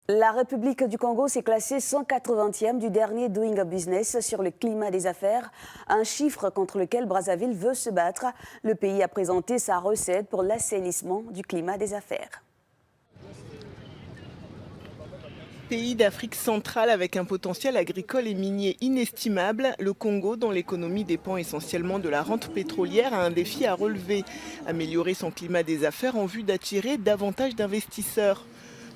La République du Congo s'est classée 180e du dernier Doing Business sur le climat des affaires, un chiffre contre lequel Brazzaville veut se battre. Le pays a présenté sa recette pour l'assainissement du climat des affaires. Pays d'Afrique centrale avec un potentiel agricole et minier inestimable, le Congo, dont l'économie dépend essentiellement de la rente pétrolière, a un défi à relever, améliorer son climat des affaires en vue d'attirer davantage d'investisseurs.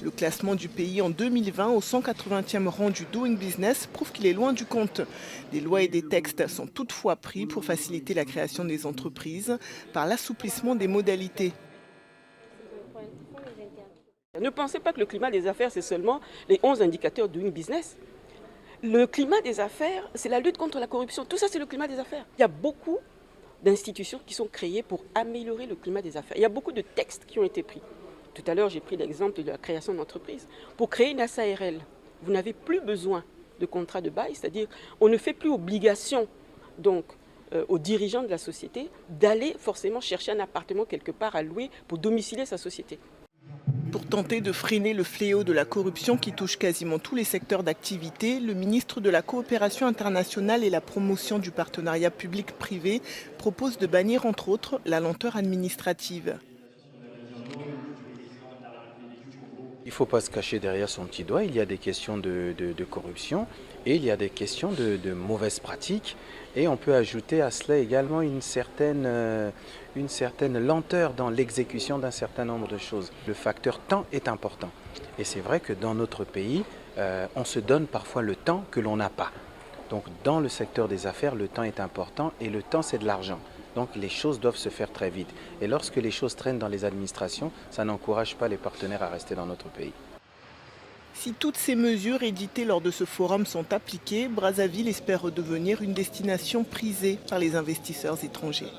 Le classement du pays en 2020 au 180e rang du Doing Business prouve qu'il est loin du compte. Des lois et des textes sont toutefois pris pour faciliter la création des entreprises par l'assouplissement des modalités. Ne pensez pas que le climat des affaires, c'est seulement les 11 indicateurs Doing Business. Le climat des affaires, c'est la lutte contre la corruption. Tout ça, c'est le climat des affaires. Il y a beaucoup d'institutions qui sont créées pour améliorer le climat des affaires. Il y a beaucoup de textes qui ont été pris. Tout à l'heure, j'ai pris l'exemple de la création d'entreprises. Pour créer une SARL, vous n'avez plus besoin de contrat de bail, c'est-à-dire on ne fait plus obligation donc, aux dirigeants de la société d'aller forcément chercher un appartement quelque part à louer pour domicilier sa société. Pour tenter de freiner le fléau de la corruption qui touche quasiment tous les secteurs d'activité, le ministre de la Coopération internationale et la promotion du partenariat public-privé propose de bannir entre autres la lenteur administrative. Il ne faut pas se cacher derrière son petit doigt, il y a des questions de corruption et il y a des questions de mauvaises pratiques. Et on peut ajouter à cela également une certaine lenteur dans l'exécution d'un certain nombre de choses. Le facteur temps est important. Et c'est vrai que dans notre pays, on se donne parfois le temps que l'on n'a pas. Donc dans le secteur des affaires, le temps est important et le temps c'est de l'argent. Donc les choses doivent se faire très vite. Et lorsque les choses traînent dans les administrations, ça n'encourage pas les partenaires à rester dans notre pays. Si toutes ces mesures éditées lors de ce forum sont appliquées, Brazzaville espère redevenir une destination prisée par les investisseurs étrangers.